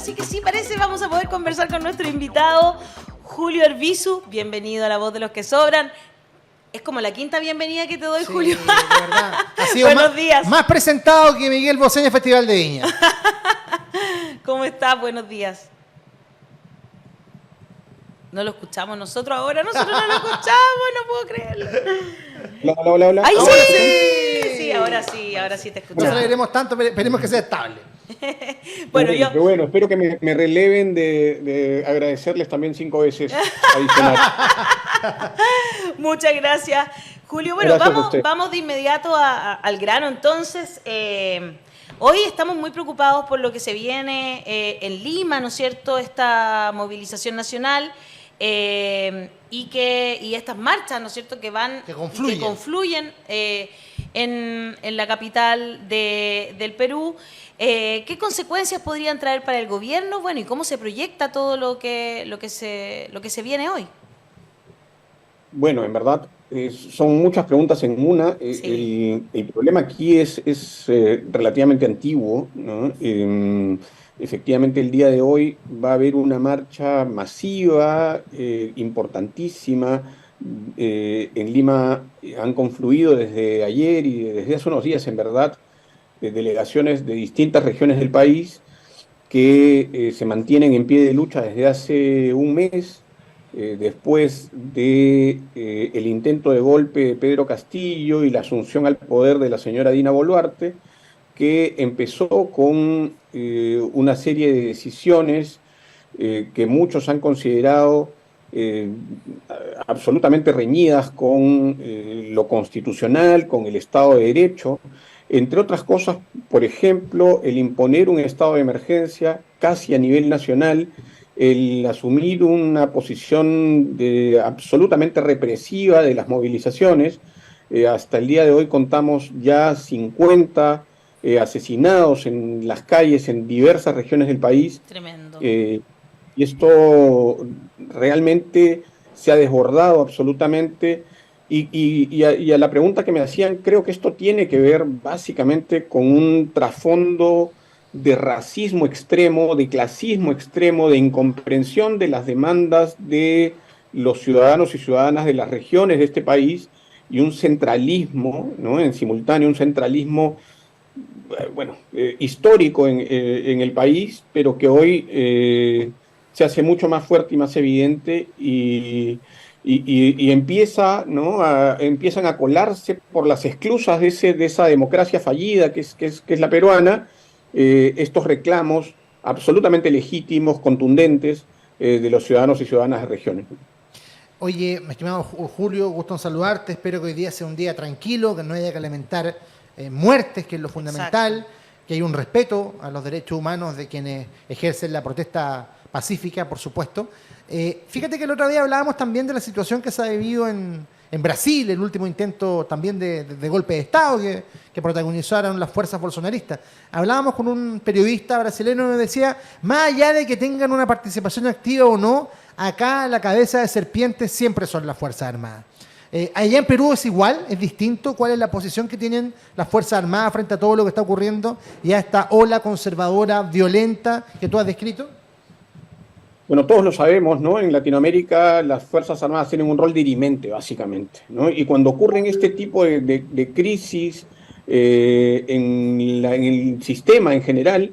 así que sí, parece vamos a poder conversar con nuestro invitado, Julio Arbizu. Bienvenido a La Voz de los que Sobran. Es como la quinta bienvenida que te doy, Sí, Julio. de verdad. Ha sido Buenos días. Más presentado que Miguel Bosé en el Festival de Viña. ¿Cómo estás? Buenos días. No lo escuchamos nosotros ahora, nosotros no lo escuchamos, no puedo creerlo. Hola. ¡Ay, Ahora sí! Sí, ahora sí te No escuchamos. celebremos tanto, pero esperemos que sea estable. Bueno, espero que me releven de agradecerles también 5 veces adicional. Muchas gracias, Julio. Bueno, Gracias a usted. vamos de inmediato al grano. Entonces, hoy estamos muy preocupados por lo que se viene en Lima, ¿no es cierto? Esta movilización nacional y estas marchas, ¿no es cierto? Que confluyen en la capital del Perú. ¿Qué consecuencias podrían traer para el gobierno? Bueno, y cómo se proyecta todo lo que se viene hoy. Bueno, en verdad son muchas preguntas en una. Sí. El problema aquí es relativamente antiguo, ¿no? Efectivamente, el día de hoy va a haber una marcha masiva, importantísima. En Lima han confluido desde ayer y desde hace unos días, en verdad, delegaciones de distintas regiones del país que se mantienen en pie de lucha desde hace un mes, después de el intento de golpe de Pedro Castillo y la asunción al poder de la señora Dina Boluarte, que empezó con una serie de decisiones que muchos han considerado absolutamente reñidas con lo constitucional, con el Estado de Derecho, entre otras cosas, por ejemplo, el imponer un estado de emergencia casi a nivel nacional, el asumir una posición absolutamente represiva de las movilizaciones. Hasta el día de hoy contamos ya 50 asesinados en las calles en diversas regiones del país. Tremendo. Y esto realmente se ha desbordado absolutamente. Y a la pregunta que me hacían, creo que esto tiene que ver básicamente con un trasfondo de racismo extremo, de clasismo extremo, de incomprensión de las demandas de los ciudadanos y ciudadanas de las regiones de este país y un centralismo, ¿no? En simultáneo, un centralismo histórico en el país, pero que hoy se hace mucho más fuerte y más evidente y empieza, ¿no? Empiezan a colarse por las esclusas de esa democracia fallida que es la peruana, estos reclamos absolutamente legítimos, contundentes, de los ciudadanos y ciudadanas de regiones. Oye, mi estimado Julio, gusto en saludarte. Espero que hoy día sea un día tranquilo, que no haya que lamentar muertes, que es lo fundamental. Exacto. Que haya un respeto a los derechos humanos de quienes ejercen la protesta pacífica, por supuesto. Fíjate que el otro día hablábamos también de la situación que se ha vivido en Brasil, el último intento también de golpe de Estado que protagonizaron las fuerzas bolsonaristas. Hablábamos con un periodista brasileño y me decía, más allá de que tengan una participación activa o no, acá la cabeza de serpiente siempre son las Fuerzas Armadas. Allá en Perú es igual, es distinto. ¿Cuál es la posición que tienen las Fuerzas Armadas frente a todo lo que está ocurriendo y a esta ola conservadora, violenta que tú has descrito? Bueno, todos lo sabemos, ¿no? En Latinoamérica las Fuerzas Armadas tienen un rol dirimente, básicamente, ¿no? Y cuando ocurren este tipo de crisis en el sistema en general,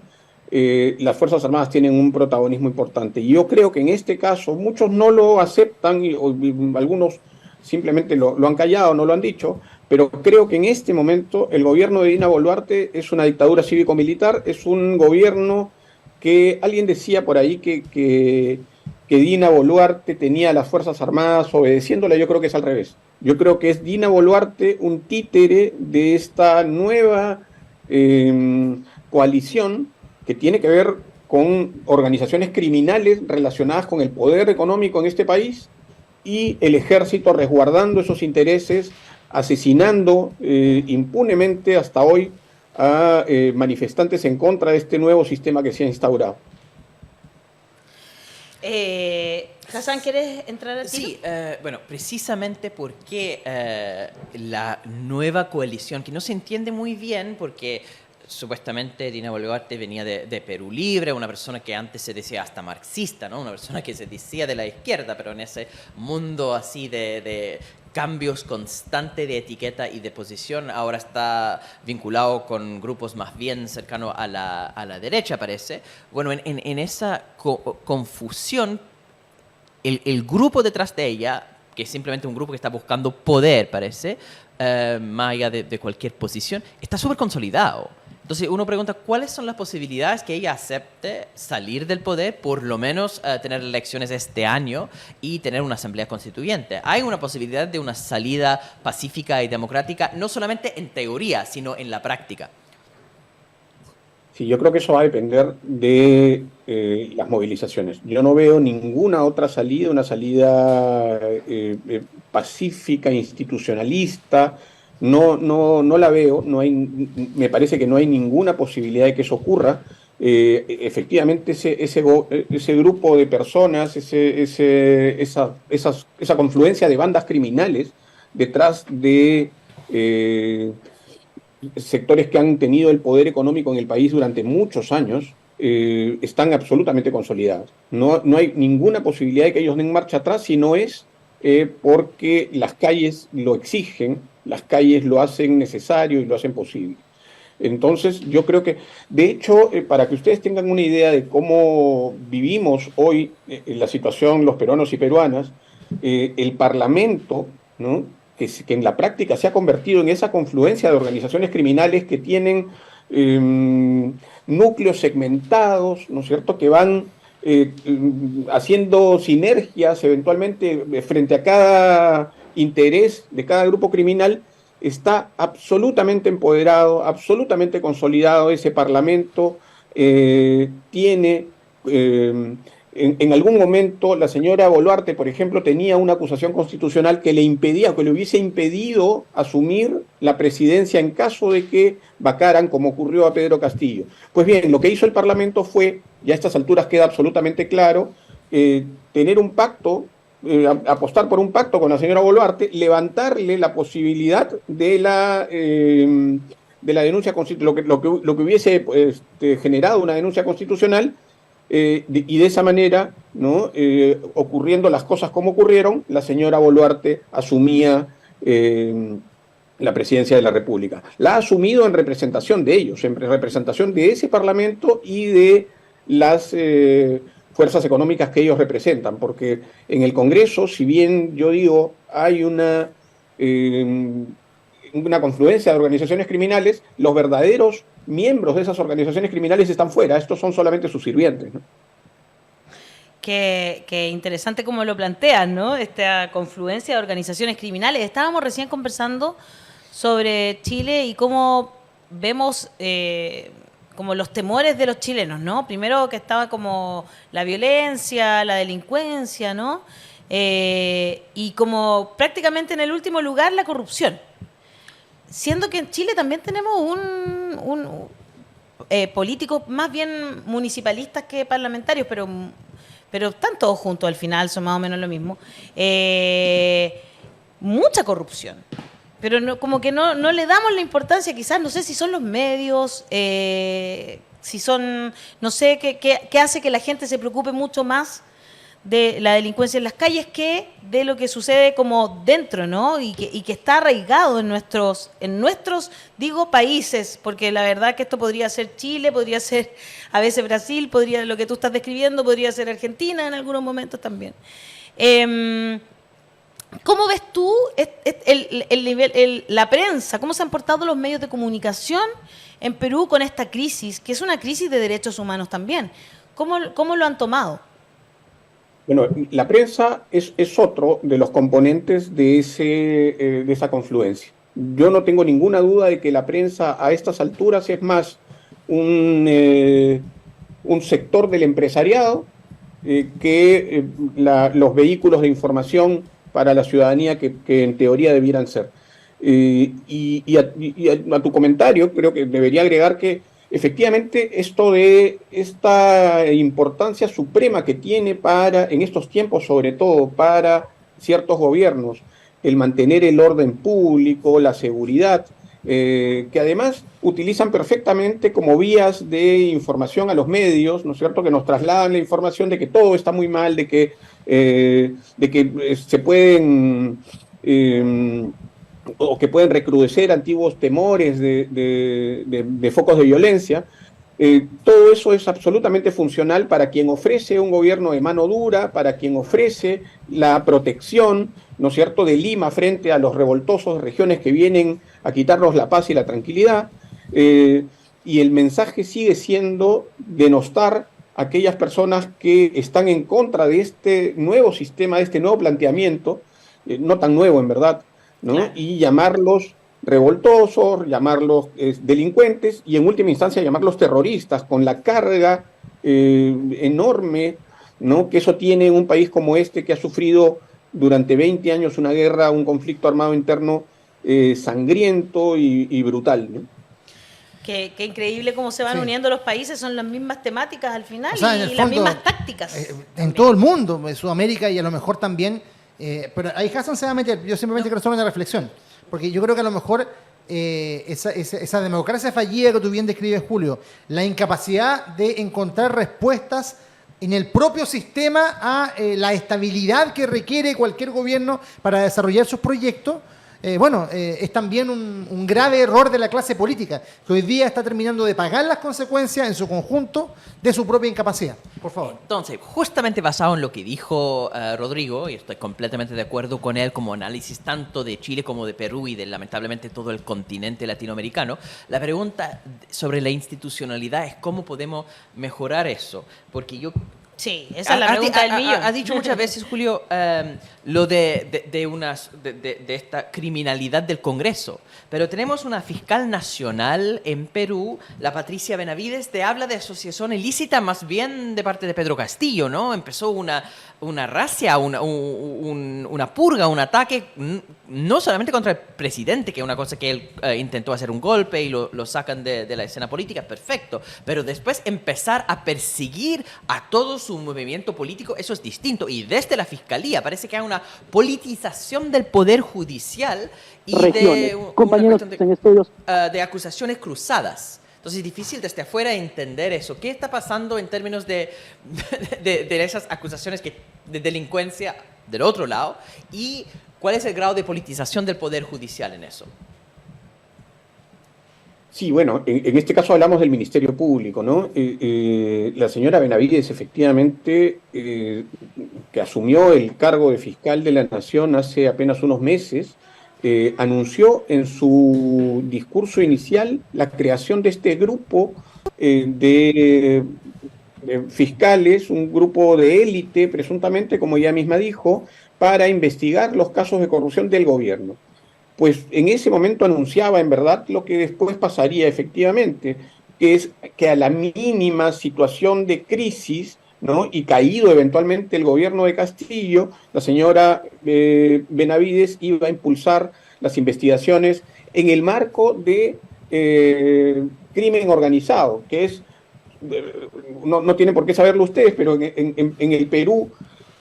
las Fuerzas Armadas tienen un protagonismo importante. Y yo creo que en este caso muchos no lo aceptan y algunos simplemente lo han callado, no lo han dicho, pero creo que en este momento el gobierno de Dina Boluarte es una dictadura cívico-militar, es un gobierno que alguien decía por ahí que Dina Boluarte tenía a las Fuerzas Armadas obedeciéndole. Yo creo que es al revés. Yo creo que es Dina Boluarte un títere de esta nueva coalición que tiene que ver con organizaciones criminales relacionadas con el poder económico en este país y el ejército resguardando esos intereses, asesinando impunemente hasta hoy a manifestantes en contra de este nuevo sistema que se ha instaurado. Hassan, ¿quieres entrar al tiro? Sí, bueno, precisamente porque la nueva coalición, que no se entiende muy bien, porque supuestamente Dina Boluarte venía de Perú Libre, una persona que antes se decía hasta marxista, ¿no? Una persona que se decía de la izquierda, pero en ese mundo así de cambios constantes de etiqueta y de posición, ahora está vinculado con grupos más bien cercanos a la derecha, parece. Bueno, en esa confusión, el grupo detrás de ella, que es simplemente un grupo que está buscando poder, parece, más allá de cualquier posición, está súper consolidado. Entonces uno pregunta, ¿cuáles son las posibilidades que ella acepte salir del poder, por lo menos tener elecciones este año y tener una asamblea constituyente? ¿Hay una posibilidad de una salida pacífica y democrática, no solamente en teoría, sino en la práctica? Sí, yo creo que eso va a depender de las movilizaciones. Yo no veo ninguna otra salida, una salida pacífica, institucionalista. No la veo. Me parece que no hay ninguna posibilidad de que eso ocurra. Efectivamente, ese grupo de personas, esa confluencia de bandas criminales detrás de sectores que han tenido el poder económico en el país durante muchos años, están absolutamente consolidados. No hay ninguna posibilidad de que ellos den marcha atrás, si no es porque las calles lo exigen, las calles lo hacen necesario y lo hacen posible. Entonces, yo creo que, de hecho, para que ustedes tengan una idea de cómo vivimos hoy la situación los peruanos y peruanas, el Parlamento, ¿no?, que en la práctica se ha convertido en esa confluencia de organizaciones criminales que tienen núcleos segmentados, ¿no es cierto?, que van haciendo sinergias eventualmente frente a cada interés de cada grupo criminal. Está absolutamente empoderado, absolutamente consolidado ese Parlamento. Tiene, en algún momento, la señora Boluarte, por ejemplo, tenía una acusación constitucional que le impedía, que le hubiese impedido asumir la presidencia en caso de que vacaran, como ocurrió a Pedro Castillo. Pues bien, lo que hizo el Parlamento fue, ya a estas alturas queda absolutamente claro, tener un pacto, apostar por un pacto con la señora Boluarte, levantarle la posibilidad de la denuncia constitucional, lo que hubiese generado una denuncia constitucional, y de esa manera, ¿no?, ocurriendo las cosas como ocurrieron, la señora Boluarte asumía la presidencia de la República. La ha asumido en representación de ellos, en representación de ese Parlamento y de las fuerzas económicas que ellos representan, porque en el Congreso, si bien yo digo, hay una confluencia de organizaciones criminales, los verdaderos miembros de esas organizaciones criminales están fuera. Estos son solamente sus sirvientes, ¿no? Qué interesante como lo plantean, ¿no? Esta confluencia de organizaciones criminales. Estábamos recién conversando sobre Chile y cómo vemos como los temores de los chilenos, ¿no? Primero que estaba como la violencia, la delincuencia, ¿no? Y como prácticamente en el último lugar la corrupción. Siendo que en Chile también tenemos políticos más bien municipalistas que parlamentarios, pero están todos juntos al final, son más o menos lo mismo. Mucha corrupción. Pero no, como que no le damos la importancia, quizás, no sé si son los medios, si son, no sé, qué hace que la gente se preocupe mucho más de la delincuencia en las calles que de lo que sucede como dentro, ¿no? Y que está arraigado en nuestros, digo, países, porque la verdad que esto podría ser Chile, podría ser a veces Brasil, podría, lo que tú estás describiendo, podría ser Argentina en algunos momentos también. ¿Cómo ves tú el nivel, la prensa? ¿Cómo se han portado los medios de comunicación en Perú con esta crisis, que es una crisis de derechos humanos también? ¿Cómo lo han tomado? Bueno, la prensa es otro de los componentes de esa confluencia. Yo no tengo ninguna duda de que la prensa a estas alturas es más un sector del empresariado que los vehículos de información para la ciudadanía que en teoría debieran ser. Y a tu comentario, creo que debería agregar que efectivamente esto de esta importancia suprema que tiene en estos tiempos, sobre todo para ciertos gobiernos, el mantener el orden público, la seguridad, que además utilizan perfectamente como vías de información a los medios, ¿no es cierto?, que nos trasladan la información de que todo está muy mal, de que se pueden o que pueden recrudecer antiguos temores de focos de violencia. Todo eso es absolutamente funcional para quien ofrece un gobierno de mano dura, para quien ofrece la protección, ¿no es cierto?, de Lima frente a los revoltosos de regiones que vienen a quitarnos la paz y la tranquilidad. Y el mensaje sigue siendo denostar a aquellas personas que están en contra de este nuevo sistema, de este nuevo planteamiento, no tan nuevo en verdad, ¿no? Claro. Y llamarlos revoltosos, llamarlos delincuentes y en última instancia llamarlos terroristas, con la carga enorme, ¿no?, que eso tiene en un país como este, que ha sufrido durante 20 años una guerra, un conflicto armado interno sangriento y brutal, ¿no? Qué increíble cómo se van uniendo los países, son las mismas temáticas al final, o sea, y el fondo, las mismas tácticas. En todo el mundo, en Sudamérica y a lo mejor también, pero ahí Hassan se va a meter, yo simplemente quiero hacer una reflexión. Porque yo creo que a lo mejor esa democracia fallida que tú bien describes, Julio, la incapacidad de encontrar respuestas en el propio sistema a la estabilidad que requiere cualquier gobierno para desarrollar sus proyectos, es también un grave error de la clase política, que hoy día está terminando de pagar las consecuencias en su conjunto de su propia incapacidad. Por favor. Entonces, justamente basado en lo que dijo Rodrigo, y estoy completamente de acuerdo con él como análisis tanto de Chile como de Perú y de lamentablemente todo el continente latinoamericano, la pregunta sobre la institucionalidad es cómo podemos mejorar eso, porque yo... Sí, esa es la pregunta del millón. Ha dicho muchas veces, Julio, lo de esta criminalidad del Congreso. Pero tenemos una fiscal nacional en Perú, la Patricia Benavides, que habla de asociación ilícita más bien de parte de Pedro Castillo, ¿no? Empezó una racia, una purga, un ataque, no solamente contra el presidente, que es una cosa que él intentó hacer un golpe y lo sacan de la escena política, perfecto. Pero después empezar a perseguir a todo su movimiento político, eso es distinto. Y desde la fiscalía parece que hay una politización del poder judicial y de acusaciones cruzadas. Entonces es difícil desde afuera entender eso. ¿Qué está pasando en términos de esas acusaciones de delincuencia del otro lado? ¿Y cuál es el grado de politización del poder judicial en eso? Sí, bueno, en este caso hablamos del Ministerio Público, ¿no? La señora Benavides, efectivamente, que asumió el cargo de fiscal de la Nación hace apenas unos meses, anunció en su discurso inicial la creación de este grupo de fiscales, un grupo de élite, presuntamente, como ella misma dijo, para investigar los casos de corrupción del gobierno. Pues en ese momento anunciaba en verdad lo que después pasaría efectivamente, que es que a la mínima situación de crisis, ¿no?, y caído eventualmente el gobierno de Castillo, la señora Benavides iba a impulsar las investigaciones en el marco de crimen organizado, que es, no tienen por qué saberlo ustedes, pero en el Perú,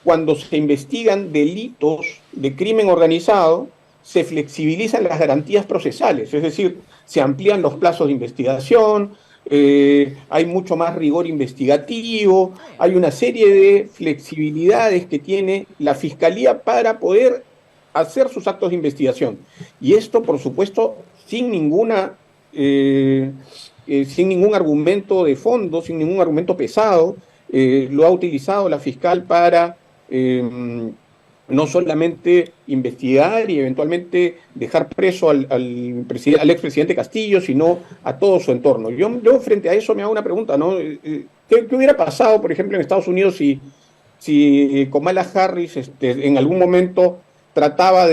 cuando se investigan delitos de crimen organizado, se flexibilizan las garantías procesales, es decir, se amplían los plazos de investigación, hay mucho más rigor investigativo, hay una serie de flexibilidades que tiene la Fiscalía para poder hacer sus actos de investigación. Y esto, por supuesto, sin ningún argumento de fondo, sin ningún argumento pesado, lo ha utilizado la fiscal para no solamente investigar y eventualmente dejar preso al expresidente Castillo, sino a todo su entorno. Yo frente a eso me hago una pregunta, ¿no? ¿Qué hubiera pasado, por ejemplo, en Estados Unidos si Kamala Harris en algún momento trataba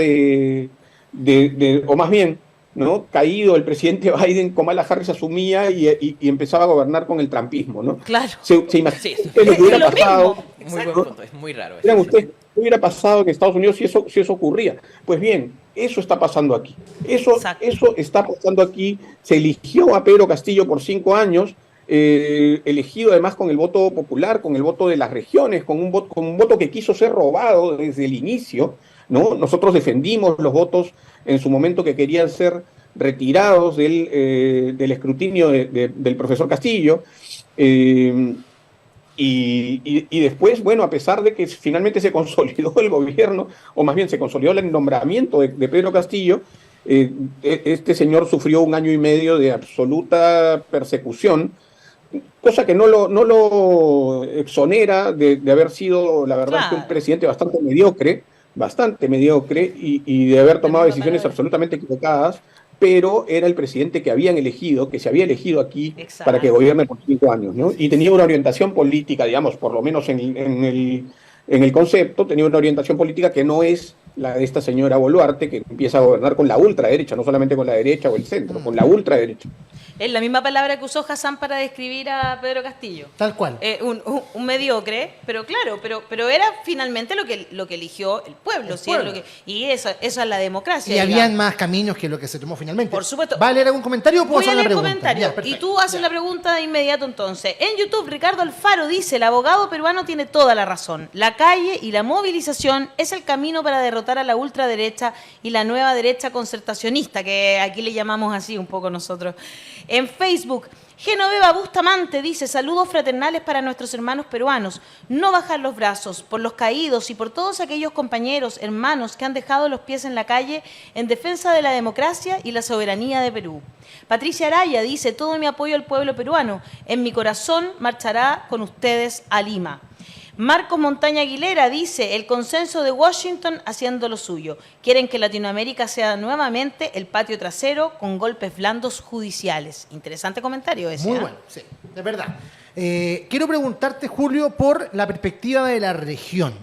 o más bien, ¿no?, caído el presidente Biden, Kamala Harris asumía y empezaba a gobernar con el trumpismo, ¿no? Claro. ¿Se imagina qué le hubiera pasado? Muy buen punto, es muy raro. Miren ustedes, ¿qué hubiera pasado en Estados Unidos si eso ocurría? Pues bien, eso está pasando aquí. Eso está pasando aquí. Se eligió a Pedro Castillo por 5 años, elegido además con el voto popular, con el voto de las regiones, con un voto que quiso ser robado desde el inicio, ¿no? Nosotros defendimos los votos en su momento que querían ser retirados del escrutinio del profesor Castillo. Y después, bueno, a pesar de que finalmente se consolidó el gobierno, o más bien se consolidó el nombramiento de Pedro Castillo, este señor sufrió 1 año y medio de absoluta persecución, cosa que no lo exonera de haber sido, la verdad, Claro. que un presidente bastante mediocre, y de haber tomado decisiones absolutamente equivocadas, pero era el presidente que habían elegido, que se había elegido aquí para que gobierne por 5 años, ¿no? Y tenía una orientación política, digamos, por lo menos en el concepto, tenía una orientación política que no es la de esta señora Boluarte, que empieza a gobernar con la ultraderecha, no solamente con la derecha o el centro, con la ultraderecha. Es la misma palabra que usó Hassan para describir a Pedro Castillo. Tal cual. Un mediocre, pero claro, pero era finalmente lo que eligió el pueblo. El ¿sí? pueblo. Y eso es la democracia. Y digamos. habían más caminos que lo que se tomó finalmente. Por supuesto. ¿Va a leer algún comentario o puedo Voy a hacer la leer pregunta? comentarios. Ya, perfecto. Y tú haces la pregunta de inmediato entonces. En YouTube, Ricardo Alfaro dice, el abogado peruano tiene toda la razón. La calle y la movilización es el camino para derrotar a la ultraderecha y la nueva derecha concertacionista, que aquí le llamamos así un poco nosotros. En Facebook, Genoveva Bustamante dice, saludos fraternales para nuestros hermanos peruanos. No bajar los brazos por los caídos y por todos aquellos compañeros, hermanos que han dejado los pies en la calle en defensa de la democracia y la soberanía de Perú. Patricia Araya dice, todo mi apoyo al pueblo peruano. En mi corazón marchará con ustedes a Lima. Marcos Montaña Aguilera dice, el consenso de Washington haciendo lo suyo. Quieren que Latinoamérica sea nuevamente el patio trasero con golpes blandos judiciales. Interesante comentario ese. Muy bueno, sí, de verdad. Quiero preguntarte, Julio, por la perspectiva de la región.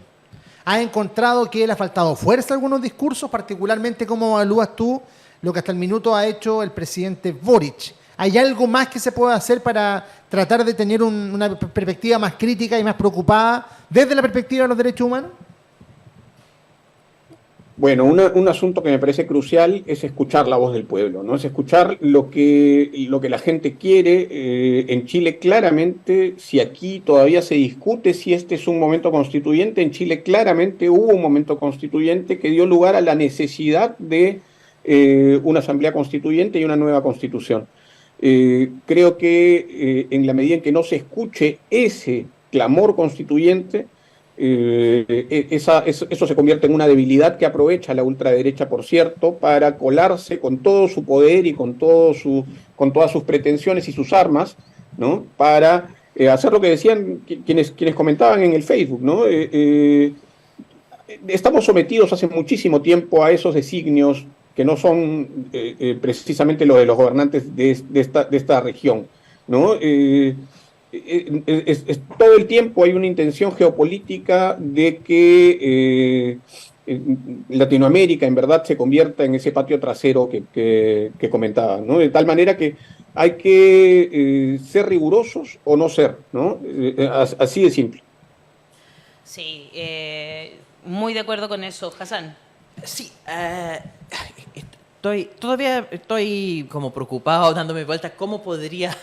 ¿Has encontrado que le ha faltado fuerza a algunos discursos? Particularmente, ¿cómo evalúas tú lo que hasta el minuto ha hecho el presidente Boric? ¿Hay algo más que se pueda hacer para tratar de tener una perspectiva más crítica y más preocupada desde la perspectiva de los derechos humanos? Bueno, un asunto que me parece crucial es escuchar la voz del pueblo, ¿no? Es escuchar lo que la gente quiere. En Chile, claramente, si aquí todavía se discute si este es un momento constituyente, en Chile claramente hubo un momento constituyente que dio lugar a la necesidad de una asamblea constituyente y una nueva constitución. Creo que en la medida en que no se escuche ese clamor constituyente, eso se convierte en una debilidad que aprovecha la ultraderecha, por cierto, para colarse con todo su poder y con todas sus pretensiones y sus armas, ¿no? Para hacer lo que decían quienes comentaban en el Facebook, ¿no? Estamos sometidos hace muchísimo tiempo a esos designios que no son precisamente los de los gobernantes de esta región, ¿no? Todo el tiempo hay una intención geopolítica de que Latinoamérica en verdad se convierta en ese patio trasero que comentaba, ¿no? De tal manera que hay que ser rigurosos o no ser, ¿no? Así de simple. Sí, muy de acuerdo con eso, Hassan. Sí, todavía estoy como preocupado, dándome vueltas, ¿cómo podría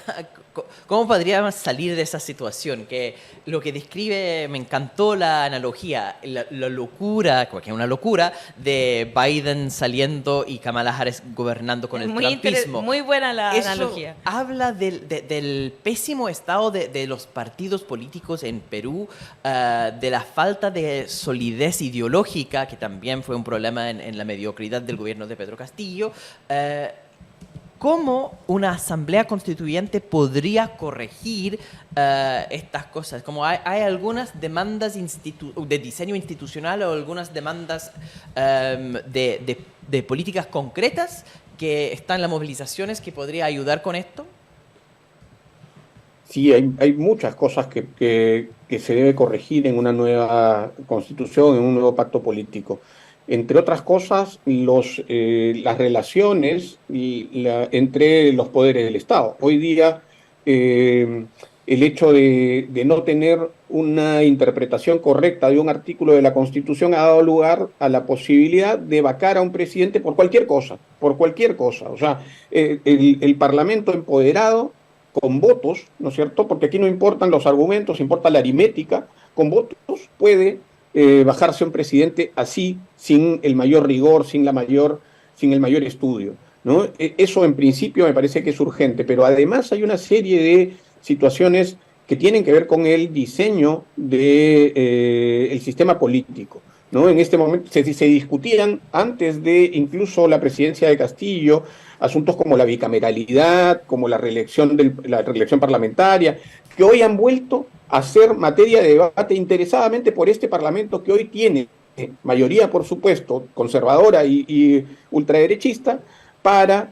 salir de esa situación? Que lo que describe, me encantó la analogía, la locura, que es una locura, de Biden saliendo y Kamala Harris gobernando con el trumpismo. Muy buena la Eso analogía. Habla del pésimo estado de los partidos políticos en Perú, de la falta de solidez ideológica, que también fue un problema en la mediocridad del gobierno de Pedro Castillo. ¿Cómo una asamblea constituyente podría corregir estas cosas? Como hay algunas demandas de diseño institucional o algunas demandas de políticas concretas que están en las movilizaciones que podría ayudar con esto. Sí, hay muchas cosas que se debe corregir en una nueva constitución, en un nuevo pacto político. Entre otras cosas, las relaciones entre los poderes del Estado. Hoy día, el hecho de no tener una interpretación correcta de un artículo de la Constitución ha dado lugar a la posibilidad de vacar a un presidente por cualquier cosa. O sea, el Parlamento empoderado, con votos, ¿no es cierto? Porque aquí no importan los argumentos, importa la aritmética. Con votos puede bajarse un presidente así, sin el mayor rigor, sin el mayor estudio. ¿no? Eso en principio me parece que es urgente, pero además hay una serie de situaciones que tienen que ver con el diseño del sistema político, ¿no? En este momento se discutían antes de incluso la presidencia de Castillo asuntos como la bicameralidad, como la reelección parlamentaria, que hoy han vuelto a ser materia de debate interesadamente por este Parlamento que hoy tiene mayoría, por supuesto, conservadora y ultraderechista, para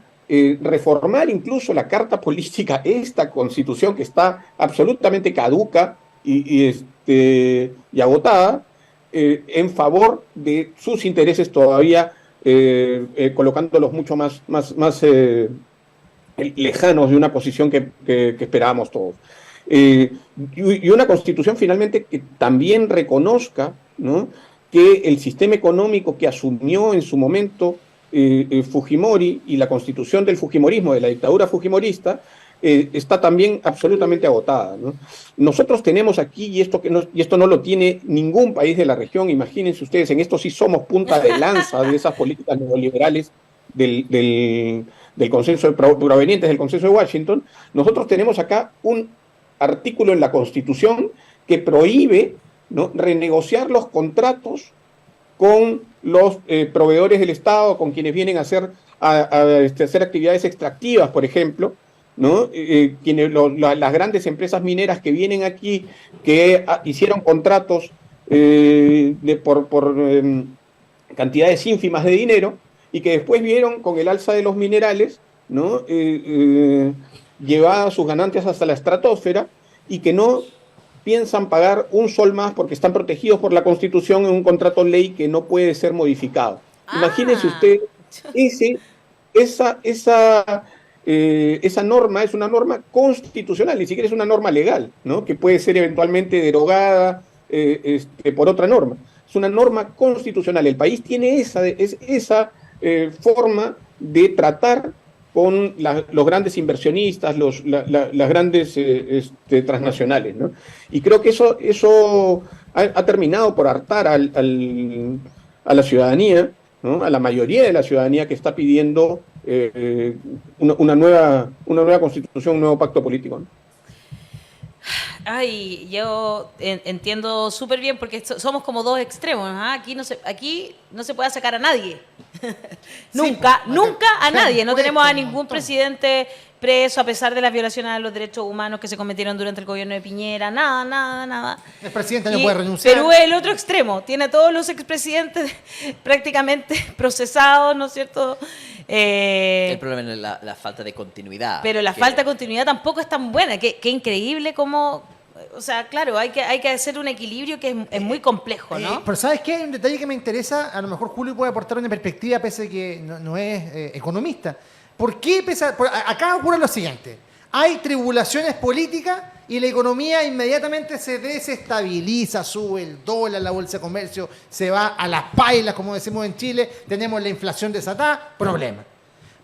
reformar incluso la carta política, esta constitución que está absolutamente caduca y agotada, en favor de sus intereses todavía, colocándolos mucho más lejanos de una posición que esperábamos todos. Y una constitución finalmente que también reconozca, ¿no?, que el sistema económico que asumió en su momento Fujimori y la constitución del fujimorismo, de la dictadura fujimorista, está también absolutamente agotada, ¿no? Nosotros tenemos aquí, y esto no lo tiene ningún país de la región, imagínense ustedes, en esto sí somos punta de lanza de esas políticas neoliberales del consenso, provenientes del consenso de Washington. Nosotros tenemos acá un artículo en la Constitución que prohíbe, ¿no?, renegociar los contratos con los proveedores del Estado, con quienes vienen a hacer actividades extractivas, por ejemplo, ¿no? Las grandes empresas mineras que vienen aquí, que hicieron contratos por cantidades ínfimas de dinero y que después vieron con el alza de los minerales, ¿no?, llevadas sus ganancias hasta la estratosfera y que no piensan pagar un sol más porque están protegidos por la Constitución en un contrato ley que no puede ser modificado. Imagínense usted, esa norma es una norma constitucional, ni siquiera es una norma legal, ¿no?, que puede ser eventualmente derogada por otra norma. Es una norma constitucional. El país tiene esa forma de tratar con los grandes inversionistas, las grandes transnacionales, ¿no? Y creo que eso ha terminado por hartar a la ciudadanía, ¿no?, a la mayoría de la ciudadanía que está pidiendo una nueva constitución, un nuevo pacto político, ¿no? Ay, yo entiendo súper bien porque somos como dos extremos, ¿ah? Aquí no se puede sacar a nadie. Nunca a nadie. No tenemos a ningún presidente preso a pesar de las violaciones a los derechos humanos que se cometieron durante el gobierno de Piñera. Nada. El presidente no puede renunciar. Perú es el otro extremo. Tiene a todos los expresidentes prácticamente procesados, ¿no es cierto? El problema es la falta de continuidad. Pero la falta de continuidad tampoco es tan buena. Qué increíble cómo... O sea, claro, hay que hacer un equilibrio que es muy complejo, ¿no? Pero ¿sabes qué? Hay un detalle que me interesa. A lo mejor Julio puede aportar una perspectiva, pese a que no es economista. ¿Por qué acá ocurre lo siguiente? Hay tribulaciones políticas y la economía inmediatamente se desestabiliza, sube el dólar, la bolsa de comercio se va a las pailas, como decimos en Chile, tenemos la inflación desatada, problema.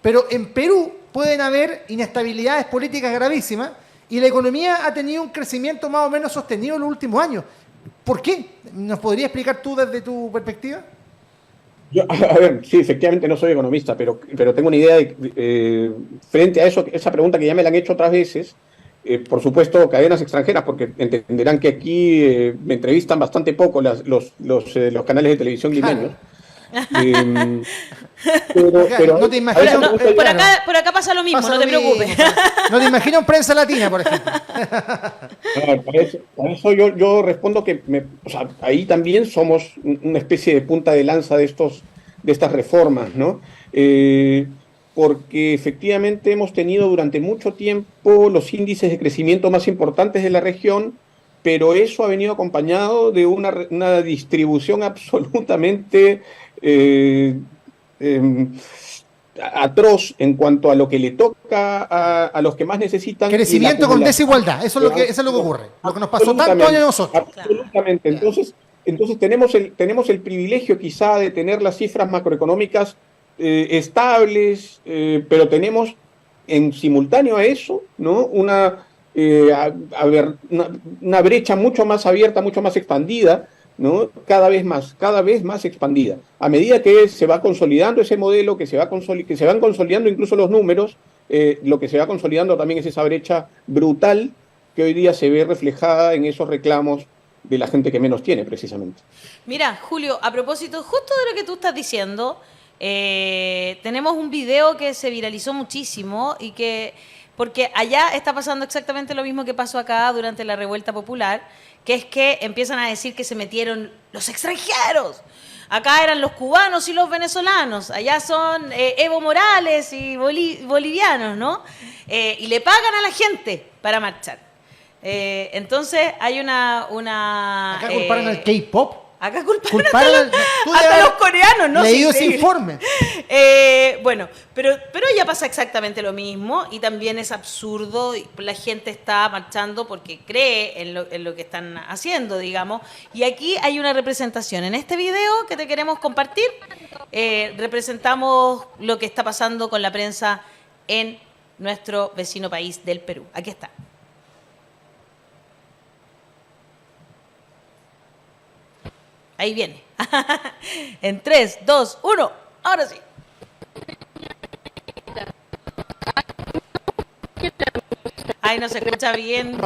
Pero en Perú pueden haber inestabilidades políticas gravísimas y la economía ha tenido un crecimiento más o menos sostenido en los últimos años. ¿Por qué? ¿Nos podrías explicar tú desde tu perspectiva? A ver, sí, efectivamente no soy economista, pero tengo una idea frente a esa pregunta que ya me la han hecho otras veces. Por supuesto, cadenas extranjeras, porque entenderán que aquí me entrevistan bastante poco los canales de televisión limeños. Pero no te imaginas. Por acá pasa lo mismo, no te preocupes. No te imaginas prensa latina, por ejemplo. Para eso yo respondo que ahí también somos una especie de punta de lanza de estas reformas, ¿no? Porque efectivamente hemos tenido durante mucho tiempo los índices de crecimiento más importantes de la región, pero eso ha venido acompañado de una distribución absolutamente atroz en cuanto a lo que le toca a los que más necesitan. Crecimiento con desigualdad, eso es lo que ocurre, lo que nos pasó tantos años a nosotros. Absolutamente. Entonces tenemos el privilegio quizá de tener las cifras macroeconómicas estables, pero tenemos en simultáneo a eso, ¿no?, una brecha mucho más abierta, mucho más expandida ¿no? Cada vez más expandida. A medida que se va consolidando ese modelo, que se van consolidando incluso los números, lo que se va consolidando también es esa brecha brutal que hoy día se ve reflejada en esos reclamos de la gente que menos tiene, precisamente. Mira, Julio, a propósito justo de lo que tú estás diciendo, tenemos un video que se viralizó muchísimo y que, porque allá está pasando exactamente lo mismo que pasó acá durante la revuelta popular, que es que empiezan a decir que se metieron los extranjeros. Acá eran los cubanos y los venezolanos, allá son Evo Morales y bolivianos, ¿no? Y le pagan a la gente para marchar. Entonces hay una Acá culparon al K-pop. Acá culparon hasta los coreanos, ¿no? Leído ese informe. Bueno, pero ya pasa exactamente lo mismo y también es absurdo. La gente está marchando porque cree en lo que están haciendo, digamos. Y aquí hay una representación. En este video que te queremos compartir, representamos lo que está pasando con la prensa en nuestro vecino país del Perú. Aquí está. Ahí viene. En 3, 2, 1. Ahora sí. Ay, no se escucha bien.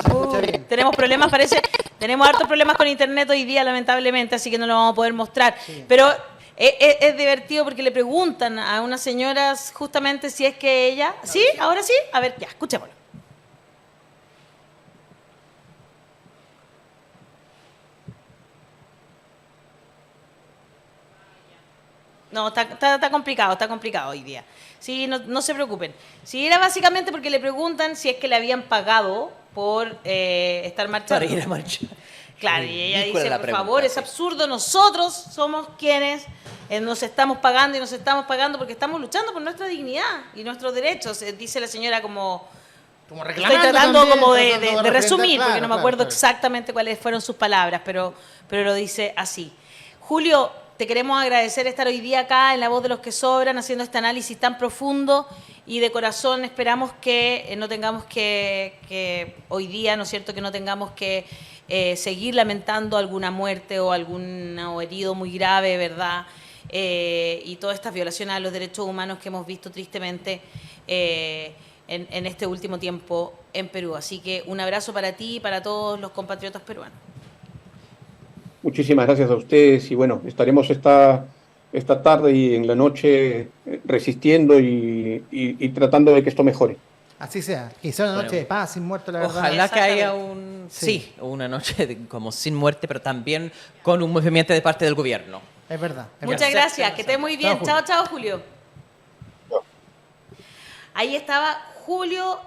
Tenemos problemas, parece. Tenemos hartos problemas con internet hoy día, lamentablemente, así que no lo vamos a poder mostrar. Sí. Pero es divertido porque le preguntan a unas señoras justamente si es que ella... ¿Sí? ¿Ahora sí? A ver, ya, escuchémoslo. No, está complicado hoy día. Sí, no se preocupen. Sí, era básicamente porque le preguntan si es que le habían pagado por estar marchando. Para ir a marchar. Claro, y ella dice, por favor, es absurdo, nosotros somos quienes nos estamos pagando y nos estamos pagando porque estamos luchando por nuestra dignidad y nuestros derechos. Dice la señora como reclamando. Estoy tratando también, como de resumir, claro, porque no me acuerdo exactamente cuáles fueron sus palabras, pero lo dice así. Julio, te queremos agradecer estar hoy día acá en La Voz de los que Sobran, haciendo este análisis tan profundo y de corazón esperamos que no tengamos que hoy día, ¿no es cierto?, que no tengamos que seguir lamentando alguna muerte o algún herido muy grave, ¿verdad? Y todas estas violaciones a los derechos humanos que hemos visto tristemente en este último tiempo en Perú. Así que un abrazo para ti y para todos los compatriotas peruanos. Muchísimas gracias a ustedes y bueno, estaremos esta tarde y en la noche resistiendo y tratando de que esto mejore. Así sea, que sea una noche de paz, sin muerte, la verdad. Ojalá que haya una noche como sin muerte, pero también con un movimiento de parte del gobierno. Es verdad. Muchas gracias, que esté muy bien. Chao, Julio. Ahí estaba Julio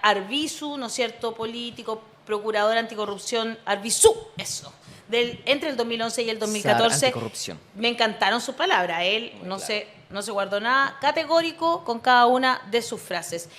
Arbizu, ¿no es cierto?, político, procurador anticorrupción, Arbizu, eso. Entre el 2011 y el 2014, me encantaron sus palabras. Él no se guardó nada, categórico con cada una de sus frases.